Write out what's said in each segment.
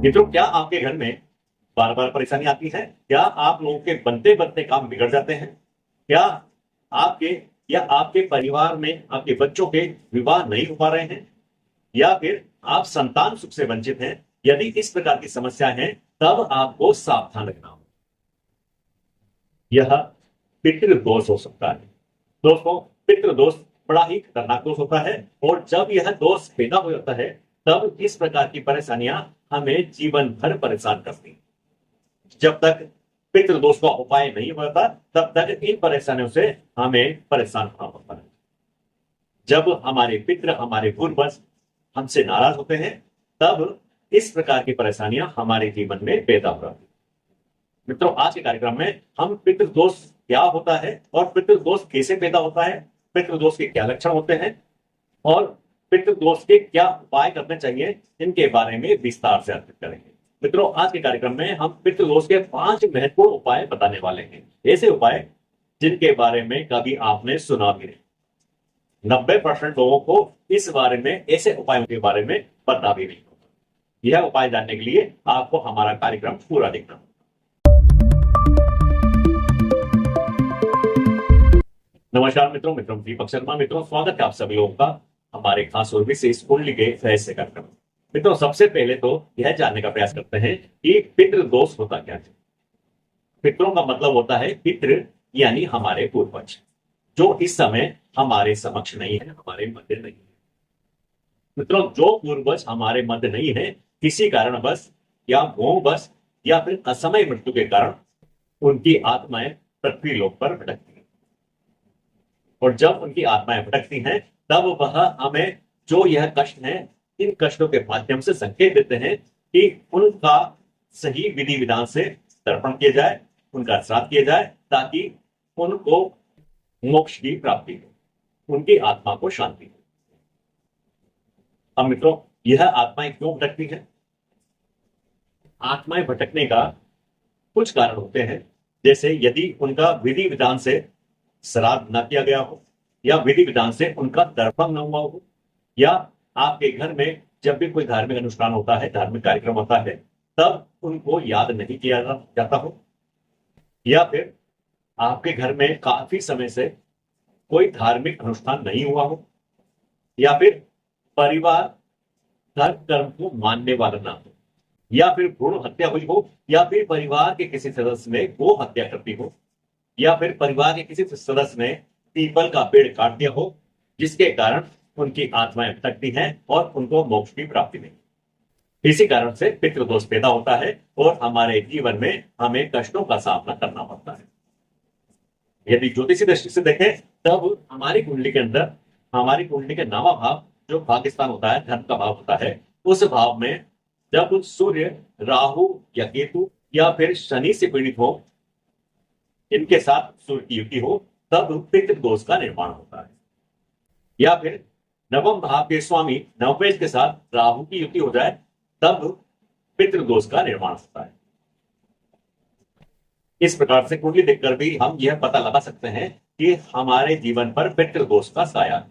मित्रों, क्या आपके घर में बार बार परेशानी आती है? क्या आप लोगों के बनते बनते काम बिगड़ जाते हैं? क्या आपके या आपके परिवार में आपके बच्चों के विवाह नहीं हो पा रहे हैं? या फिर आप संतान सुख से वंचित हैं? यदि इस प्रकार की समस्या है, तब आपको सावधान रहना होगा। यह पितृदोष हो सकता है। दोस्तों, पितृदोष बड़ा ही खतरनाक दोष होता है, और जब यह दोष पैदा हो जाता है, तब इस प्रकार की परेशानियां हमें जीवन भर परेशान करती हैं। जब तक पितृदोष का उपाय नहीं होता, तब तक इन परेशानियों से हमें परेशान होना पड़ता है। जब हमारे पितृ, हमारे पूर्वज हमसे नाराज होते हैं, तब इस प्रकार की परेशानियां हमारे जीवन में पैदा हो जाती हैं। मित्रों, आज के कार्यक्रम में हम पितृदोष क्या होता है और पितृदोष कैसे पैदा होता है, पितृदोष के क्या लक्षण होते हैं और पितृदोष के क्या उपाय करने चाहिए, इनके बारे में विस्तार से अर्पित करेंगे। मित्रों, आज के कार्यक्रम में हम पितृदोष के 5 महत्वपूर्ण उपाय बताने वाले हैं। ऐसे उपाय जिनके बारे में कभी आपने सुना भी नहीं। 90% लोगों को इस बारे में, ऐसे उपायों के बारे में पता भी नहीं होता। यह उपाय जानने के लिए आपको हमारा कार्यक्रम पूरा देखना होगा। नमस्कार मित्रों, दीपक शर्मा। मित्रों, स्वागत है आप सभी लोगों का हमारे खास और विशेष कुंडली के रहस्य कार्यक्रम। मित्रों, सबसे पहले तो यह जानने का प्रयास करते हैं कि पितृदोष होता क्या है। पितरों का मतलब होता है पितृ, यानी हमारे पूर्वज, जो इस समय हमारे समक्ष नहीं है, हमारे मध्य नहीं है। मित्रों, जो पूर्वज हमारे मध्य नहीं है, किसी कारणवश या मोहवश या फिर असमय मृत्यु के कारण उनकी आत्माएं पृथ्वी लोक पर भटकती हैं। और जब उनकी आत्माएं भटकती हैं, तब वह हमें जो यह कष्ट है, इन कष्टों के माध्यम से संकेत देते हैं कि उनका सही विधि विधान से तर्पण किया जाए, उनका श्राद्ध किया जाए, ताकि उनको मोक्ष की प्राप्ति हो, उनकी आत्मा को शांति हो। अब मित्रों, यह आत्माएं क्यों भटकती हैं? आत्माएं भटकने का कुछ कारण होते हैं। जैसे यदि उनका विधि विधान से श्राद्ध न किया गया हो, या विधि विधान से उनका तर्पण न हुआ हो, या आपके घर में जब भी कोई धार्मिक अनुष्ठान होता है, धार्मिक कार्यक्रम होता है, तब उनको याद नहीं किया जाता हो, या फिर आपके घर में काफी समय से कोई धार्मिक अनुष्ठान नहीं हुआ हो, या फिर परिवार धर्म कर्म को मानने वाला ना हो, या फिर भ्रूण हत्या हुई हो, या फिर परिवार के किसी सदस्य ने गो हत्या कर दी हो, या फिर परिवार के किसी सदस्य ने पीपल का पेड़ काट दिया हो, जिसके कारण उनकी आत्माएं भटकती हैं और उनको मोक्ष की प्राप्ति नहीं। इसी कारण से पितृदोष पैदा होता है और हमारे जीवन में हमें कष्टों का सामना करना पड़ता है। यदि ज्योतिषी दृष्टि से देखें, तब हमारी कुंडली के अंदर, हमारी कुंडली के नवा भाव जो भाग्यस्थान होता है, धर्म का भाव होता है, उस भाव में जब सूर्य, राहु या केतु या फिर शनि से पीड़ित हो, इनके साथ सूर्य की युति हो, तब पितृदोष का निर्माण होता है। या फिर नवम भाव के स्वामी नवपेश के साथ राहु की युति हो जाए, तब पितृदोष का निर्माण होता है। इस प्रकार से कुंडली देखकर भी हम यह पता लगा सकते हैं कि हमारे जीवन पर पितृदोष का साया है।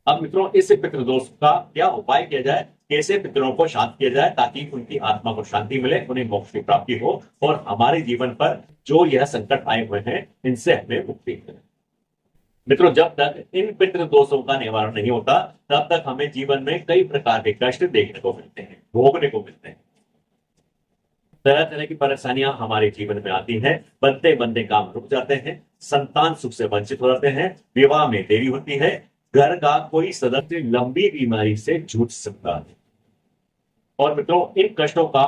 अब मित्रों, इस पितृदोष का क्या उपाय किया जाए, कैसे पितरों को शांत किया जाए, ताकि उनकी आत्मा को शांति मिले, उन्हें मोक्ष की प्राप्ति हो और हमारे जीवन पर जो यह संकट आए हुए हैं, इनसे हमें मुक्ति मिले। मित्रों, जब तक इन पितृदोषों का निवारण नहीं होता, तब तक हमें जीवन में कई प्रकार के कष्ट देखने को मिलते हैं, भोगने को मिलते हैं। तरह तरह की परेशानियां हमारे जीवन में आती हैं, बनते बनते काम रुक जाते हैं, संतान सुख से वंचित हो जाते हैं, विवाह में देरी होती है, घर का कोई सदस्य लंबी बीमारी से जूझ सकता है। और मित्रों, इन कष्टों का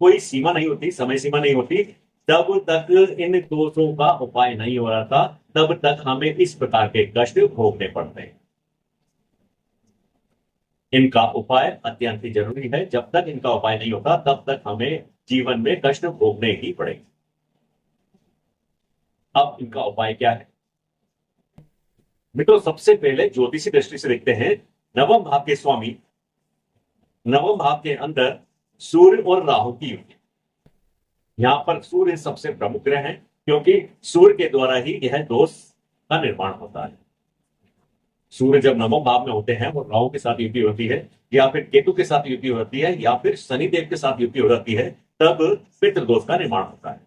कोई सीमा नहीं होती, समय सीमा नहीं होती। जब तक इन दोषों का उपाय नहीं हो रहा था, तब तक हमें इस प्रकार के कष्ट भोगने पड़ते हैं। इनका उपाय अत्यंत ही जरूरी है। जब तक इनका उपाय नहीं होता, तब तक हमें जीवन में कष्ट भोगने ही पड़ेंगे। अब इनका उपाय क्या है? मित्रों, सबसे पहले ज्योतिषी दृष्टि से देखते हैं। नवम भाव के स्वामी, नवम भाव के अंदर सूर्य और राहु की युति। यहां पर सूर्य सबसे प्रमुख ग्रह है, क्योंकि सूर्य के द्वारा ही यह दोष का निर्माण होता है। सूर्य जब नवम भाव में होते हैं, वो राहु के साथ युति होती है, या फिर केतु के साथ युति होती है, या फिर शनिदेव के साथ युति हो जाती है, तब पितृदोष का निर्माण होता है।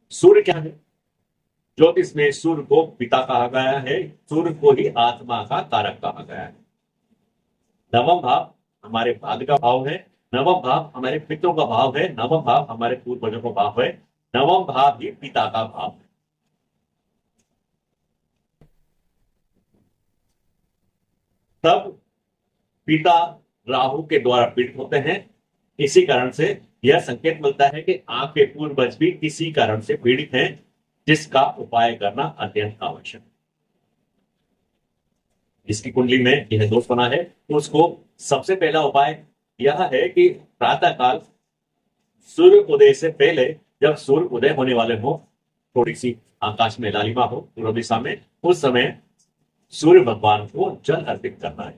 सूर्य क्या है? ज्योतिष में सूर्य को पिता कहा गया है, सूर्य को ही आत्मा का कारक कहा गया है। नवम भाव हमारे भाग्य का भाव है, नवम भाव हमारे पितरों का भाव है, नवम भाव हमारे पूर्वजों का भाव है, नवम भाव ही पिता का भाव है। तब पिता राहु के द्वारा पीड़ित होते हैं। इसी कारण से यह संकेत मिलता है कि आपके पूर्वज भी किसी कारण से पीड़ित हैं, जिसका उपाय करना अत्यंत आवश्यक है। जिसकी कुंडली में यह दोष बना है, उसको सबसे पहला उपाय यह है कि प्रातःकाल सूर्य उदय से पहले, जब सूर्य उदय होने वाले हो, थोड़ी सी आकाश में लालिमा हो पूर्व दिशा में, उस समय सूर्य भगवान को जल अर्पित करना है।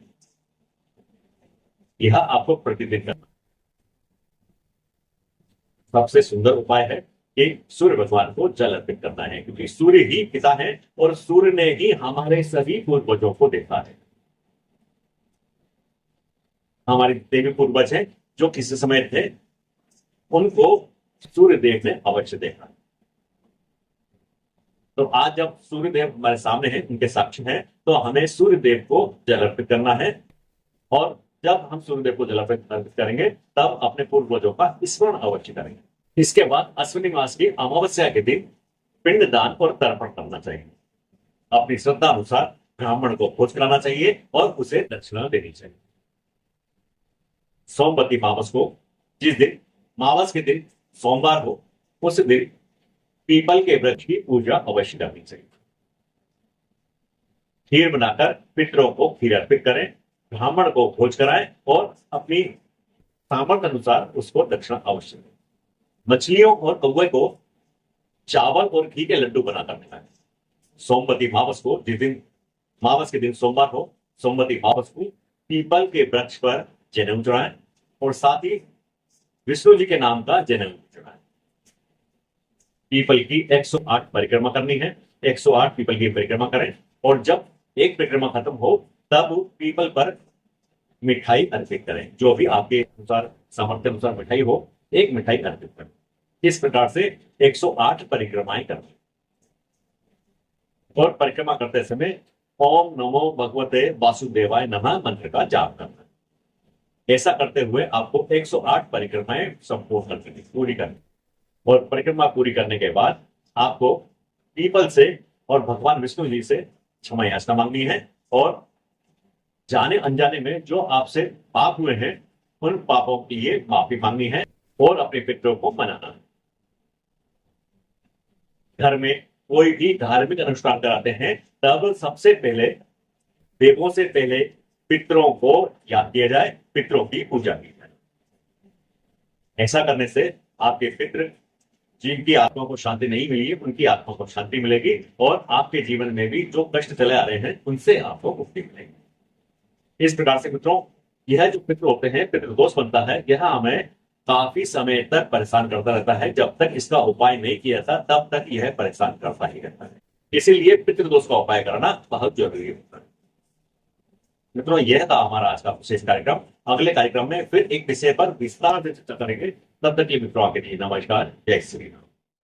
यह आपको प्रतिदिन करना सबसे सुंदर उपाय है कि सूर्य भगवान को जल अर्पित करना है, क्योंकि सूर्य ही पिता है और सूर्य ने ही हमारे सभी पूर्वजों को देखा है। हमारे देवी पूर्वज हैं जो किसी समय थे, उनको सूर्य देव ने अवश्य देखा। तो आज जब सूर्य देव हमारे सामने हैं, उनके साक्षी हैं, तो हमें सूर्य देव को जल अर्पित करना है। और जब हम सूर्य देव को जल अर्पित करेंगे, तब अपने पूर्वजों का स्मरण अवश्य करेंगे। इसके बाद अश्विनी मास की अमावस्या के दिन पिंडदान और तर्पण करना चाहिए। अपनी श्रद्धा अनुसार ब्राह्मण को भोज कराना चाहिए और उसे दक्षिणा देनी चाहिए। सोमवती मावस को, जिस दिन मावस के दिन सोमवार हो, उस दिन पीपल के वृक्ष की पूजा अवश्य करनी चाहिए। खीर बनाकर पितरों को खीर अर्पित करें, ब्राह्मण को भोज कराएं और अपनी सामर्थ्य अनुसार उसको दक्षिणा अवश्य दें। मछलियों और कौवे को चावल और घी के लड्डू बनाकर खिलाएं। सोमवती मावस को, जिस दिन मावस के दिन सोमवार हो, सोमवती मावस को पीपल के वृक्ष पर जनेऊ चढ़ाएं और साथ ही विष्णु जी के नाम का जनेऊ चढ़ाएं। पीपल की 108 परिक्रमा करनी है, 108 पीपल की परिक्रमा करें और जब एक परिक्रमा खत्म हो, तब पीपल पर मिठाई अर्पित करें। जो भी आपके अनुसार सामर्थ्य अनुसार मिठाई हो, एक मिठाई अर्पित करें। इस प्रकार से 108 परिक्रमाएं करें और परिक्रमा करते समय ओम नमो भगवते वासुदेवाय नमः मंत्र का जाप करना। ऐसा करते हुए आपको 108 परिक्रमाएं संपूर्ण करनी, पूरी करनी। और परिक्रमा पूरी करने के बाद आपको पीपल से और भगवान विष्णु जी से क्षमा याचना मांगनी है और जाने अनजाने में जो आपसे पाप हुए हैं, उन पापों की ये माफी मांगनी है और अपने पितरों को मनाना है। घर में कोई भी धार्मिक अनुष्ठान कराते हैं, तब सबसे पहले, देवों से पहले पितरों को याद किया जाए, पितरों की पूजा की जाए। ऐसा करने से आपके पितृ, जिनकी आत्मा को शांति नहीं मिली है, उनकी आत्मा को शांति मिलेगी और आपके जीवन में भी जो कष्ट चले आ रहे हैं, उनसे आपको मुक्ति मिलेगी। इस प्रकार से मित्रों, यह जो पितृ होते हैं, पितृदोष बनता है, यह हमें काफी समय तक परेशान करता रहता है। जब तक इसका उपाय नहीं किया था, तब तक यह परेशान करता ही रहता है। इसीलिए पितृदोष का उपाय करना बहुत जरूरी होता है। मित्रों, यह था हमारा आज का विशेष कार्यक्रम। अगले कार्यक्रम में फिर एक विषय पर विस्तार से चर्चा करेंगे। तब तक के मित्रों, आपके लिए नमस्कार, जय श्री राम।